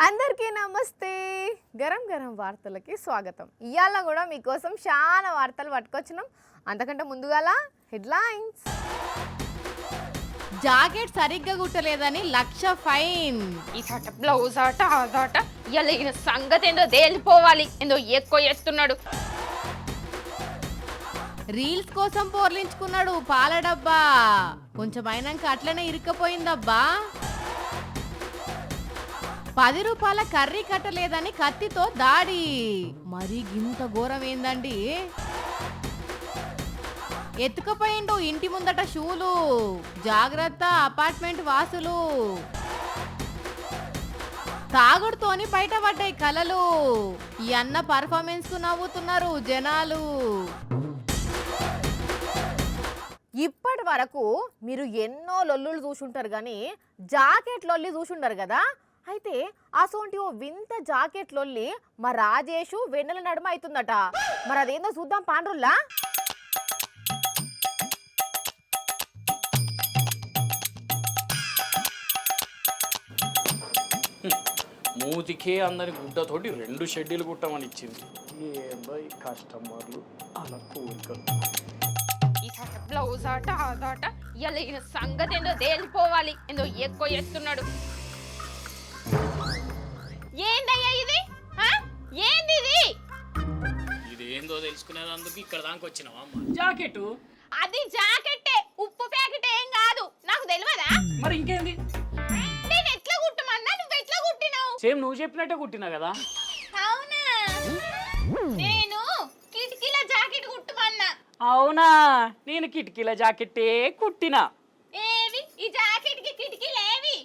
అందరికీ నమస్తే. గరం గరం వార్తలకి స్వాగతం. ఇయాల కూడా మీకోసం చాలా వార్తలు పట్టుకొచ్చినాం. అంతకంటే ముందుగాల హెడ్లైన్స్. జాకెట్ సరిగ్గా కుట్టలేదని 1,00,000 ఫైన్. ఈ చట బ్లౌజ్ ఆట ఆట ఇలా ఈయన సంగతి ఏందో తేలిపోవాలి. ఏందో ఎక్కువ చేస్తున్నాడు. రీల్స్ కోసం పోర్లించుకున్నాడు పాల డబ్బా. కొంచెం అయినాక అట్లనే ఇరుక్కపోయిందబ్బా. 10 రూపాయల కర్రీ కట్టలేదని కత్తితో దాడి. మరి గింత ఘోరం ఏందండి. ఎత్తుకుపోయిండు ఇంటి ముందట షూలు. జాగ్రత్త అపార్ట్మెంట్ వాసులు. తాగుడుతోని బయటపడ్డాయి కలలు. ఈ అన్న పర్ఫార్మెన్స్ కు నవ్వుతున్నారు జనాలు. ఇప్పటి వరకు మీరు ఎన్నో లొల్లులు చూసుంటారు కానీ జాకెట్ లొల్లి చూసుంటారు కదా. అయితే అసోంటి ఓ వింత జాకెట్ లొల్లి మా రాజేషు వెన్నెల నడుమ అవుతుందట. మరి అదేందో చూద్దాం పాండ్రుల్లా. మూతికే అందరి గుడ్డతోటి 2 షెడ్యూలు కుట్టమని ఇచ్చింది. ఏందో ఈ కస్టమర్లు అలా కోరికలు. ఈ చట బ్లౌజ్ ఆట ఆట ఇలా ఈయన సంగతి ఏందో తేలిపోవాలి. ఏందో ఎక్కువ చేస్తున్నాడు. ఏందయ్యా ఇది? ఏంది ఇది? ఇది ఏందో తెలుసుకునేందుకు ఇక్కడ దాకా వచ్చినావా అమ్మ? జాకెట్. అది జాకెట్టే, ఉప్పు ప్యాకెట్ ఏం కాదు. నాకు తెలియదా? మరి ఇంకేంది? నేను ఎట్లా కుట్టమన్నా నువ్వు ఎట్లా కుట్టినావు? సేమ్ నువ్వు చెప్పినట్టే కుట్టినా కదా. అవునా? నేను కిటికీల జాకెట్ కుట్టమన్నా. అవునా, నేను కిటికీల జాకెట్టే కుట్టినా. ఏవి ఈ జాకెట్ కి కిటికీలు ఏవి?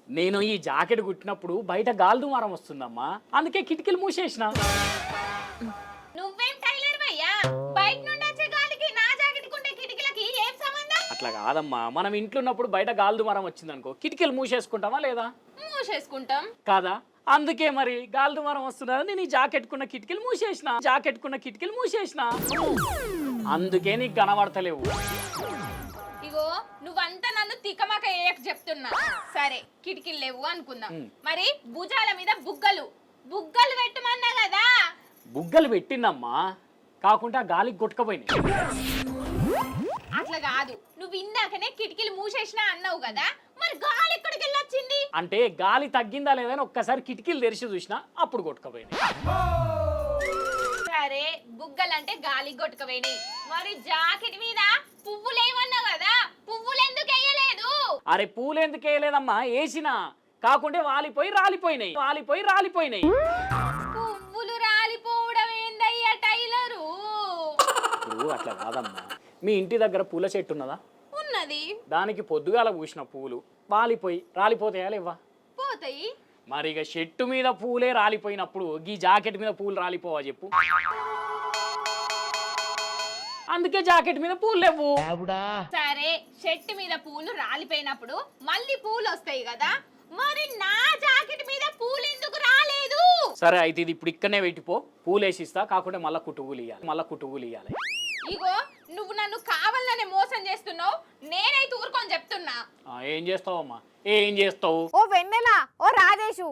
నేను ఈ జాకెట్ కుట్టినప్పుడు బయట గాలి దుమారం వస్తుందమ్మా, అందుకే కిటికీలు మూసేసిన. నువ్వేం టైలర్ భయ్యా? బయట నుండి వచ్చే గాలికి నా జాకెట్ కుంటే కిటికీలకి ఏం సంబంధం? అట్లా కాదమ్మా, మనం ఇంట్లో ఉన్నప్పుడు బయట గాలి దుమారం వచ్చిందనుకో కిటికీలు మూసేసుకుంటామా లేదా? మూసేసుకుంటాం కాదా? అందుకే మరి గాలి దుమారం వస్తున్నది నేను ఈ జాకెట్ కున్న కిటికీలు మూసేసిన. అందుకే నీకు కనబడతలేవు. ఇగో నువ్వంతా నన్ను తికమక ఏయక చెప్తున్నా. సరే కిటికీలు లేవు అనుకుందాం. మరి భుజాల మీద బుగ్గలు పెట్టమన్నా కదా. బుగ్గలు పెట్టిందమ్మా, కాకుండా గాలికి కొట్టుకపోయినాయి. అట్లా కాదు, నువ్వు ఇందాకనే కిటికీలు మూసేసినా అన్నావు కదా. మరి గాలి ఎక్కడికి వెళ్ళొచ్చింది? అంటే గాలి తగ్గిందా లేదని ఒక్కసారి కిటికీలు తెరిచి చూసినా అప్పుడు కొట్టుకపోయినాయి. సరే బుగ్గలంటే గాలి కొట్టుకుపోయినాయి. మరి జాకెట్ మీద పువ్వులు ఏమన్నావు కదా, పువ్వులు ఎందుకు వేయలేదు? అరే పూలు ఎందుకు వేయలేదమ్మా, వేసినా, కాకుంటే వాలిపోయి రాలిపోయినాయి. పువ్వులు రాలిపోవడం ఏందయ్యా టైలరు? అట్లా కాదమ్మా, మీ ఇంటి దగ్గర పూల చెట్టు ఉన్నదా? ఉన్నది. దానికి పొద్దుగాల పూసిన పూలు వాలిపోయి రాలిపోతాయా లేవా? పోతాయి. మరి ఇక చెట్టు మీద పూలే రాలిపోయినప్పుడు ఈ జాకెట్ మీద పూలు రాలిపోవా చెప్పు? అందుకే జాకెట్ మీద పూలు లేవు. సరే చెట్టు మీద పూలు రాలిపోయినప్పుడు మళ్ళీ పూలు వస్తాయి కదా. మరి నా జాకెట్ మీద పూలు ఎందుకు రాలేదు? సరే అయితే ఇది ఇప్పుడు ఇక్కడనే పెట్టిపో, పూలు వేసిస్తా, కాకుండా మళ్ళా కుటుగులు ఇయ్యాలి. ఇగో నువ్వు నన్ను కావాలనే మోసం చేస్తున్నావు. నేనైతే ఊరుకొని చెప్తున్నా. ఏం చేస్తావమ్మా, ఏం చేస్తావు? ఓ వెన్నెల, ఓ రాజేషు,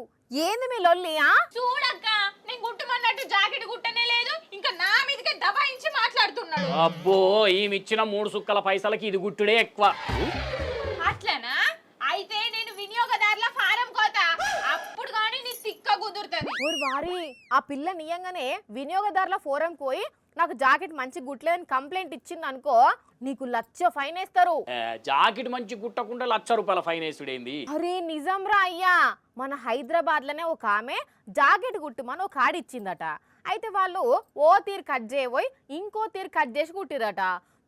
ఏంది మీ లొల్లి? చూడక్క, నేను కుట్టమన్నట్టు జాకెట్ కుట్టనే లేదు, ఇంకా నా మీదకే దబాయించి మాట్లాడుతున్నాడు. అబ్బో, ఈమె ఇచ్చిన 3 సుక్కల పైసలకి ఇది గుట్టుడే ఎక్కువ. అట్లనా? అయితే నేను వినియోగదారుల ఫారం కోత, అప్పుడు గానీ నీ తిక్క కుదురుతుంది. ఓరి వారి, ఆ పిల్ల నియంగానే వినియోగదారుల ఫోరం పోయి నాకు జాకెట్ మంచి గుట్లేదని కంప్లైంట్ ఇచ్చింది అనుకో, నీకు 1,00,000 ఫైన్ వేస్తారు. జాకెట్ మంచి గుట్టకుండా 1,00,000 రూపాయల ఫైన్ వేసుడేంది? అరే నిజం రా అయ్యా, మన హైదరాబాద్ లోనే ఒక ఆమె జాకెట్ గుట్టుమని ఒక ఆడ ఇచ్చిందట. అయితే వాళ్ళు ఓ తీరు కట్ చేయబోయి ఇంకో తీరు కట్ చేసి కుట్టిరట.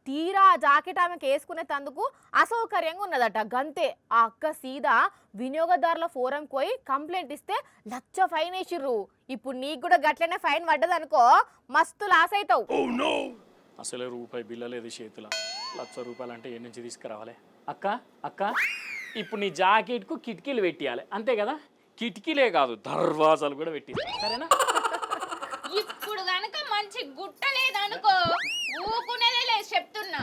తీరా జాకెట్ ఆమెకు వేసుకునే తందుకు అసౌకర్యంగా ఉన్నదట. గంతే ఆ అక్క సీదా వినియోగదారుల ఫోరం పోయి కంప్లైంట్ ఇస్తే 1,00,000 ఫైన్ వేసిర్రు. ఇప్పుడు నీకు కూడా గట్లనే ఫైన్ పడ్డదనుకో, మస్తు లాస్ అవుతావు. అసలే రూపాయి బిల్ల లేదు చేతుల, 1,00,000 రూపాయలు అంటే ఏ నుంచి తీసుకురావాలి? అక్క ఇప్పుడు నీ జాకెట్ కు కిటికీలు పెట్టియాలి అంతే కదా? కిటికీలే కాదు, దర్వాజాలు కూడా పెట్టి, సరేనా? ఇప్పుడు గనక మంచి గుట్ట లేదనుకో, ఊకునేదే లేదు చెప్తున్నా.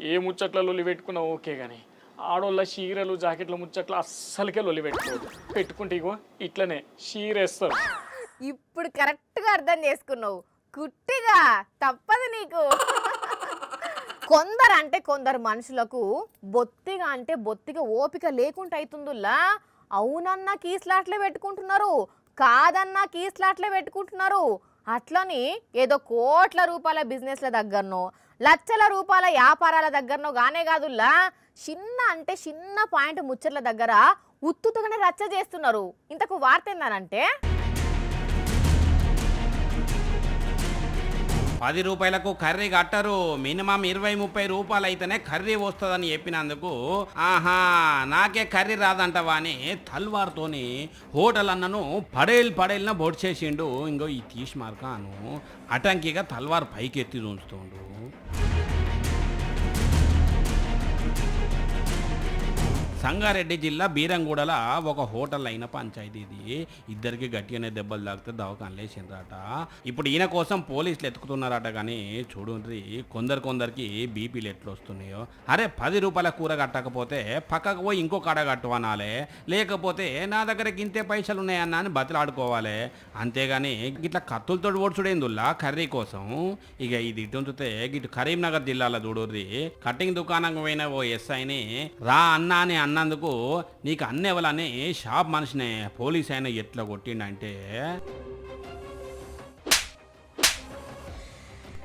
ఏ ముచ్చట్లలో పెట్టుకున్నా ఓకే, కానీ ఆడోళ్ళ చీరలు జాకెట్ల ముచ్చట్లు అస్సలకే లొల్లి పెట్టుకోవద్దు. పెట్టుకుంటే ఇగో ఇట్లనే చీరేస్తారు. ఇప్పుడు కరెక్ట్గా అర్థం చేసుకున్నావు. కుట్టిగా తప్పదు నీకు. కొందరు అంటే కొందరు మనుషులకు బొత్తిగా అంటే బొత్తిగా ఓపిక లేకుండా అవుతుందిలా. అవునన్నా కీస్లాట్లే పెట్టుకుంటున్నారు, కాదన్నా కీస్లాట్లే పెట్టుకుంటున్నారు. అట్లని ఏదో కోట్ల రూపాయల బిజినెస్ల దగ్గరనో లక్షల రూపాయల వ్యాపారాల దగ్గరనో గానే కాదుల్లా, చిన్న అంటే చిన్న పాయింట్ ముచ్చట్ల దగ్గర ఉత్తుతగానే రచ్చ చేస్తున్నారు. ఇంతకు వార్త ఏందనంటే 10 రూపాయలకు కర్రీ కట్టరు, మినిమం 20-30 రూపాయలు అయితేనే కర్రీ వస్తుందని చెప్పినందుకు ఆహా నాకే కర్రీ రాదంటవా అని తల్వార్తోని హోటల్ అన్నను పడేళ్ళన బొట్ చేసిండు. ఇంకో ఈ తీసి మార్కాను అటంకిగా తల్వార్ పైకి ఎత్తి చూస్తుండు. సంగారెడ్డి జిల్లా బీరంగూడల ఒక హోటల్ అయిన పంచాయతీ ఇది. ఇద్దరికి గట్టిగానే దెబ్బలు తాకితే దవాఖానలు వేసిండ్రట. ఇప్పుడు ఈయన కోసం పోలీసులు ఎత్తుకుతున్నారట. కానీ చూడండి కొందరికి బీపీలు ఎట్లా వస్తున్నాయో. అరే 10 రూపాయల కూర కట్టకపోతే పక్కకు పోయి ఇంకో కాడ కట్టవనాలే, లేకపోతే నా దగ్గరకి ఇంతే పైసలు ఉన్నాయన్నా అని బతిలాడుకోవాలి. అంతేగాని ఇట్లా కత్తులతో ఓడ్చుడేందుల్లా కర్రీ కోసం. ఇక ఇది ఇటు ఉంచితే ఇటు కరీంనగర్ జిల్లాలో చూడుర్రి, కటింగ్ దుకాణం పోయిన ఓ ఎస్ఐని రా అన్నా అని అన్నందుకు నీకు అన్నేవలని షాప్ మనిషినే పోలీస్ అయినా ఎట్లా కొట్టిండంటే,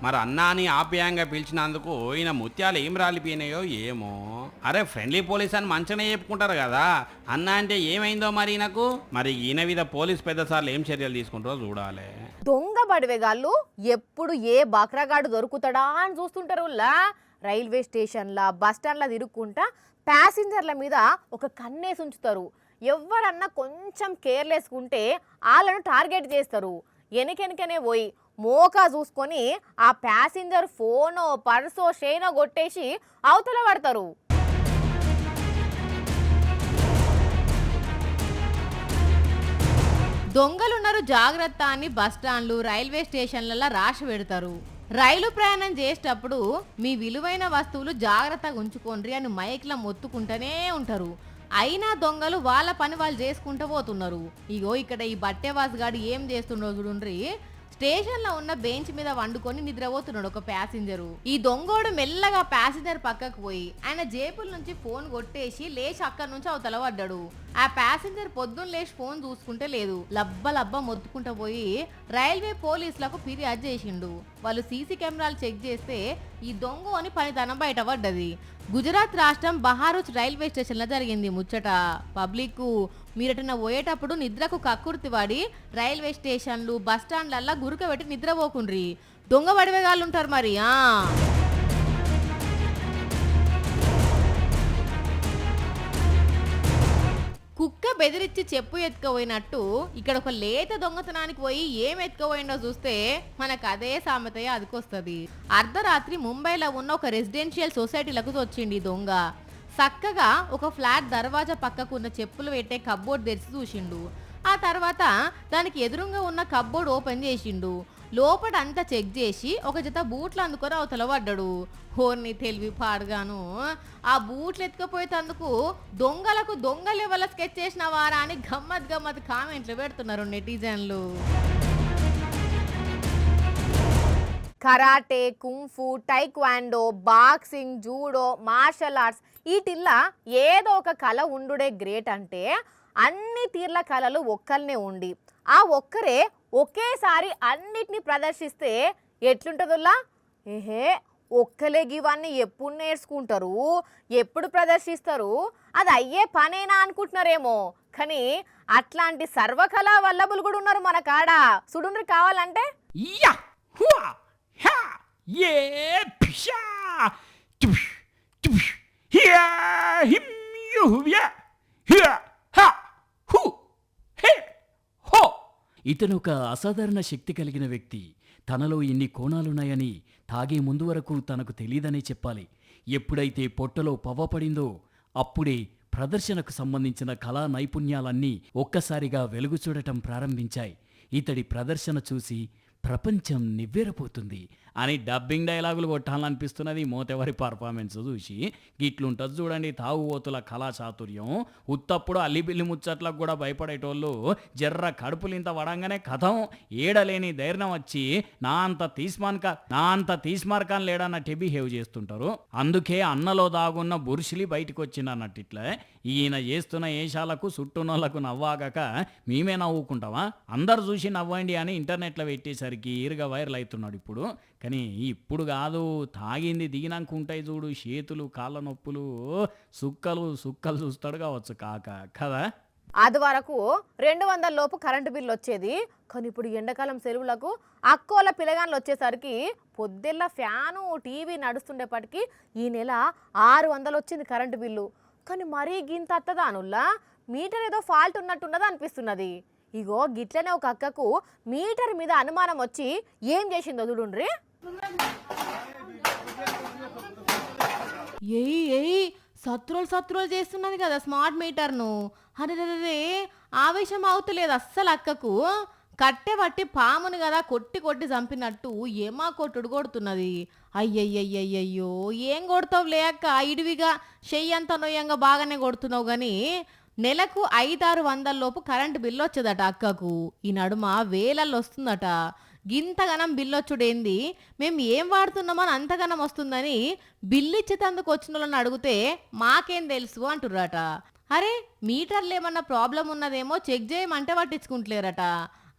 మరి అన్నా అని ఆప్యాయంగా పిలిచినందుకు ఈయన ముత్యాలు ఏం రాలిపోయినాయో ఏమో. అరే ఫ్రెండ్లీ పోలీస్ అని మంచిగానే చెప్పుకుంటారు కదా, అన్న అంటే ఏమైందో మరి ఈయనకు. మరి ఈయన మీద పోలీస్ పెద్దసార్లు ఏం చర్యలు తీసుకుంటారో చూడాలి. దొంగ బడివేగాళ్ళు ఎప్పుడు ఏ బక్రగాడు దొరుకుతాడా అని చూస్తుంటారు. రైల్వే స్టేషన్ల బస్ స్టాండ్ల తిరుక్కుంటా ప్యాసింజర్ల మీద ఒక కన్నేసి ఉంచుతారు. ఎవరన్నా కొంచెం కేర్లెస్గా ఉంటే వాళ్ళను టార్గెట్ చేస్తారు. వెనకెనకనే పోయి మోకా చూసుకొని ఆ ప్యాసింజర్ ఫోనో పర్సో షేనో కొట్టేసి అవతల పడతారు. దొంగలున్నారు జాగ్రత్త అని బస్టాండ్లు రైల్వే స్టేషన్లలో రాసి పెడతారు. రైలు ప్రయాణం చేసేటప్పుడు మీ విలువైన వస్తువులు జాగ్రత్తగా ఉంచుకోండి అని మైక్లో మొత్తుకుంటూనే ఉంటారు. అయినా దొంగలు వాళ్ళ పని వాళ్ళు చేసుకుంటూ పోతున్నారు. ఇగో ఇక్కడ ఈ బట్టెవాస్ గాడు ఏం చేస్తుండో చూడండి. స్టేషన్లో ఉన్న బెంచ్ మీద వండుకొని నిద్రపోతున్నాడు ఒక ప్యాసింజరు. ఈ దొంగోడు మెల్లగా ప్యాసింజర్ పక్కకు పోయి ఆయన జేబుల నుంచి ఫోన్ కొట్టేసి లేచి అక్కడి నుంచి అవతల పడ్డాడు. ఆ ప్యాసింజర్ పొద్దున్న లేచి ఫోన్ చూసుకుంటే లేదు. లబ్బ మొత్తుకుంటూ పోయి రైల్వే పోలీసులకు ఫిర్యాదు చేసిండు. వాళ్ళు సీసీ కెమెరాలు చెక్ చేస్తే ఈ దొంగ అని పనితనం బయటపడ్డది. గుజరాత్ రాష్ట్రం బహారూచ్ రైల్వే స్టేషన్లో జరిగింది ముచ్చట. పబ్లిక్ మీరటన పోయేటప్పుడు నిద్రకు కక్కుర్తి వాడి రైల్వే స్టేషన్లు బస్ స్టాండ్లల్లా గురుకబెట్టి నిద్రపోకుండ్రి, దొంగ పడివేగాళ్ళు ఉంటారు మరి. కుక్క బెదిరించి చెప్పు ఎత్తుకపోయినట్టు ఇక్కడ ఒక లేత దొంగతనానికి పోయి ఏం ఎత్తుకపోయిండో చూస్తే మనకు అదే సామెతయే అదికొస్తుంది. అర్ధరాత్రి ముంబైలో ఉన్న ఒక రెసిడెన్షియల్ సొసైటీలకు వచ్చింది దొంగ. చక్కగా ఒక ఫ్లాట్ దర్వాజా పక్కకు ఉన్న చెప్పులు పెట్టే కబ్బోర్డ్ తెరిచి చూసిండు. ఆ తర్వాత దానికి ఎదురుగా ఉన్న కబ్బోర్డ్ ఓపెన్ చేసిండు. లోపల అంతా చెక్ చేసి ఒక జత బూట్లు అందుకొని అవతల పడ్డాడు. హోర్ని తెలివి పాడుగాను ఆ బూట్లు ఎత్తుకపోయేందుకు దొంగలకు దొంగ లెవెల్ స్కెచ్ చేసిన వారా అని గమ్మత్ కామెంట్లు పెడుతున్నారు నెటిజన్లు. Karate, kung fu, taekwondo, boxing, judo, martial arts వీటిల్లా ఏదో ఒక కళ ఉండుడే గ్రేట్. అంటే అన్ని తీర్ల కళలు ఒక్కరినే ఉండి ఆ ఒక్కరే ఒకేసారి అన్నిటినీ ప్రదర్శిస్తే ఎట్లుంటుందిలా? ఒక్కలే ఇవన్నీ ఎప్పుడు నేర్చుకుంటారు, ఎప్పుడు ప్రదర్శిస్తారు, అది అయ్యే పనేనా అనుకుంటున్నారేమో. కానీ అట్లాంటి సర్వకళా వల్లభులు కూడా ఉన్నారు మన కాడ. సుడుండ్రి కావాలంటే ఇతను ఒక అసాధారణ శక్తి కలిగిన వ్యక్తి. తనలో ఇన్ని కోణాలున్నాయని తాగే ముందు వరకు తనకు తెలియదనే చెప్పాలి. ఎప్పుడైతే పొట్టలో పవ్వపడిందో అప్పుడే ప్రదర్శనకు సంబంధించిన కళా నైపుణ్యాలన్నీ ఒక్కసారిగా వెలుగు చూడటం ప్రారంభించాయి. ఇతడి ప్రదర్శన చూసి ప్రపంచం నివ్వెరపోతుంది అని డబ్బింగ్ డైలాగులు కొట్టాలనిపిస్తున్నది మోతెవరి పర్ఫార్మెన్స్ చూసి. గిట్లుంటుంది చూడండి తాగుబోతుల కళా చాతుర్యం. ఉత్తప్పుడు అల్లిబిల్లి ముచ్చట్లకు కూడా భయపడేటోళ్ళు జర్ర కడుపులింత వడంగానే కథం ఏడలేని ధైర్యం వచ్చి నా అంత తీస్మార్కాన్ లేడన్నట్టే బిహేవ్ చేస్తుంటారు. అందుకే అన్నలో దాగున్న బురుషులి బయటకు వచ్చిందన్నట్టు. ఇట్లా ఈయన చేస్తున్న ఏషాలకు చుట్టూనోళ్లకు నవ్వాగక మేమే నవ్వుకుంటామా? అందరు చూసి నవ్వండి అని ఇంటర్నెట్లో పెట్టేసరికి ఈరుగా వైరల్ అవుతున్నాడు ఇప్పుడు. కానీ ఇప్పుడు కాదు, తాగింది దిగినాక ఉంటాయి చూడు చేతులు కాళ్ళ నొప్పులు, సుక్కలు చూస్తాడు కావచ్చు కాక కదా. అది వరకు 200 లోపు కరెంటు బిల్లు వచ్చేది. కానీ ఇప్పుడు ఎండాకాలం సెలవులకు అక్కోల పిల్లగాన్లు వచ్చేసరికి పొద్దెల్ల ఫ్యాను టీవీ నడుస్తుండేపటికి ఈ నెల 600 వచ్చింది కరెంటు బిల్లు. కానీ మరీ గింత అత్తదానుల్లా మీటర్ ఏదో ఫాల్ట్ ఉన్నట్టున్నది అనిపిస్తున్నది. ఇగో గిట్లనే ఒక అక్కకు మీటర్ మీద అనుమానం వచ్చి ఏం చేసిందో చూడుండ్రి. ఏయ్ సత్రోలు చేస్తున్నది కదా స్మార్ట్ మీటర్ను. అరే ఆవేశం అవుతలేదు అస్సలు అక్కకు. కట్టె పట్టి పాముని కదా కొట్టి చంపినట్టు ఏమా కొట్టుడు అయ్యయ్యయ్యయ్యో ఏం కొడతావు లేక ఇడివిగా చెయ్యంత నొయ్యంగా బాగానే కొడుతున్నావు. కానీ నెలకు 500-600 లోపు కరెంటు బిల్లు వచ్చేదట అక్కకు. ఈ నడుమ వేలల్లో వస్తుందట. గింతగనం బిల్లు వచ్చుడేంది, మేము ఏం వాడుతున్నామని అంతగనం వస్తుందని బిల్లు ఇచ్చేటందుకు వచ్చిన వాళ్ళని అడిగితే మాకేం తెలుసు అంటుర్రట. అరే మీటర్లు ఏమన్నా ప్రాబ్లం ఉన్నదేమో చెక్ చేయమంటే పట్టించుకుంటలేరట.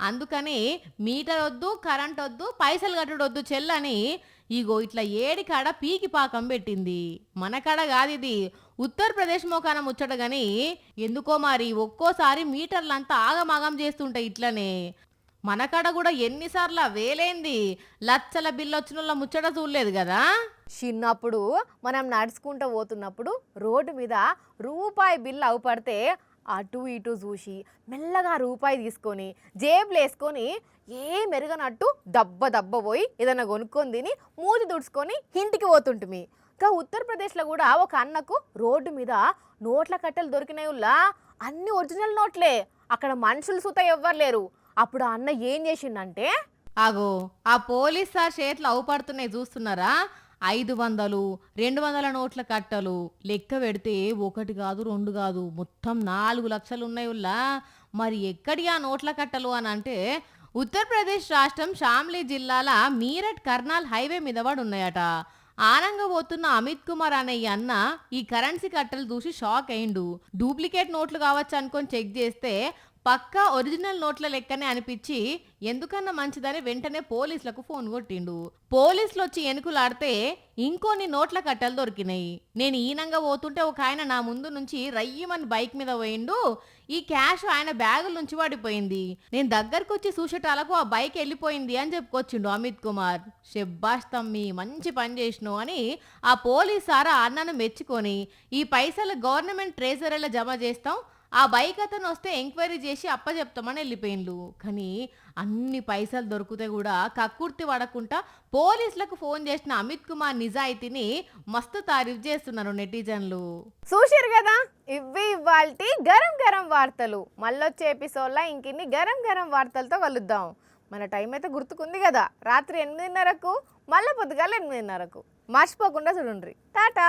అందుకని మీటర్ వద్దు, కరెంట్ వద్దు, పైసలు కట్టుడు వద్దు చెల్లని ఇగో ఇట్లా ఏడి కాడ పీకి పాకం పెట్టింది. మన కాడ కాదు ఇది, ఉత్తరప్రదేశ్ మోకాన ముచ్చట. కానీ ఎందుకో మరి ఒక్కోసారి మీటర్లంతా ఆగమాగం చేస్తుంటాయి ఇట్లనే. మన కాడ కూడా ఎన్నిసార్లు వేలేంది లచ్చల బిల్లు వచ్చిన ముచ్చట చూడలేదు కదా. చిన్నప్పుడు మనం నడుచుకుంటూ పోతున్నప్పుడు రోడ్డు మీద రూపాయి బిల్లు అవుపడితే అటు ఇటు చూసి మెల్లగా రూపాయి తీసుకొని జేబులు వేసుకొని ఏ మెరుగనట్టు దబ్బ పోయి ఏదైనా కొనుక్కొని తిని మూతి దుడుచుకొని ఇంటికి పోతుంటిమి. ఇంకా ఉత్తరప్రదేశ్లో కూడా ఒక అన్నకు రోడ్డు మీద నోట్ల కట్టెలు దొరికినాయుల్లా, అన్ని ఒరిజినల్ నోట్లే. అక్కడ మనుషులు సుత ఎవ్వరు లేరు. అప్పుడు ఆ అన్న ఏం చేసిండంటే, ఆగో ఆ పోలీస్ సార్ చేతులు అవుపడుతున్నాయి చూస్తున్నారా? 500, 200 నోట్ల కట్టలు లెక్క పెడితే 1 కాదు 2 కాదు మొత్తం 4 లక్షలు ఉన్నాయుల్లా. మరి ఎక్కడి ఆ నోట్ల కట్టలు అని అంటే ఉత్తరప్రదేశ్ రాష్ట్రం షామ్లీ జిల్లాల మీరట్ కర్నాల్ హైవే మీద పడి ఉన్నాయట. ఆనంగా పోతున్న అమిత్ కుమార్ అనే ఈ అన్న ఈ కరెన్సీ కట్టలు చూసి షాక్ అయిండు. డూప్లికేట్ నోట్లు కావచ్చు అనుకొని చెక్ చేస్తే పక్కా ఒరిజినల్ నోట్ల లెక్కనే అనిపించి ఎందుకన్నా మంచిదని వెంటనే పోలీసులకు ఫోన్ కొట్టిండు. పోలీసులు వచ్చి ఎనుకులాడితే ఇంకొన్ని నోట్ల కట్టలు దొరికినాయి. నేను ఈనంగా పోతుంటే ఒక ఆయన నా ముందు నుంచి రయ్యమని బైక్ మీద పోయిండు. ఈ క్యాష్ ఆయన బ్యాగుల నుంచి పడిపోయింది. నేను దగ్గరకు వచ్చి చూసేటాలకు ఆ బైక్ వెళ్ళిపోయింది అని చెప్పుకొచ్చిండు అమిత్ కుమార్. శెబ్బాష్ తమ్మి మంచి పని చేసినావు అని ఆ పోలీస్ సార్ ఆ అన్నను మెచ్చుకొని ఈ పైసలు గవర్నమెంట్ ట్రెజరీలో జమ చేస్తాం, ఆ బైక్ అతను వస్తే ఎంక్వైరీ చేసి అప్పచెప్తామని వెళ్ళిపోయిండ్లు. కానీ అన్ని పైసలు దొరికితే కూడా కక్కుర్తి పడకుండా పోలీసులకు ఫోన్ చేసిన అమిత్ కుమార్ నిజాయితీని మస్తు తారీఫ్ చేస్తున్నారు నెటిజన్లు. చూసిరు కదా, ఇవి ఇవాల్టి గరం వార్తలు. మళ్ళొచ్చే ఎపిసోడ్లో ఇంకిన్ని గరం వార్తలతో కలుద్దాం. మన టైం అయితే గుర్తుకుంది కదా, రాత్రి 8:30కు మళ్ళీ పొద్దుగాల 8:30కు. మర్చిపోకుండా చూడండి. టాటా.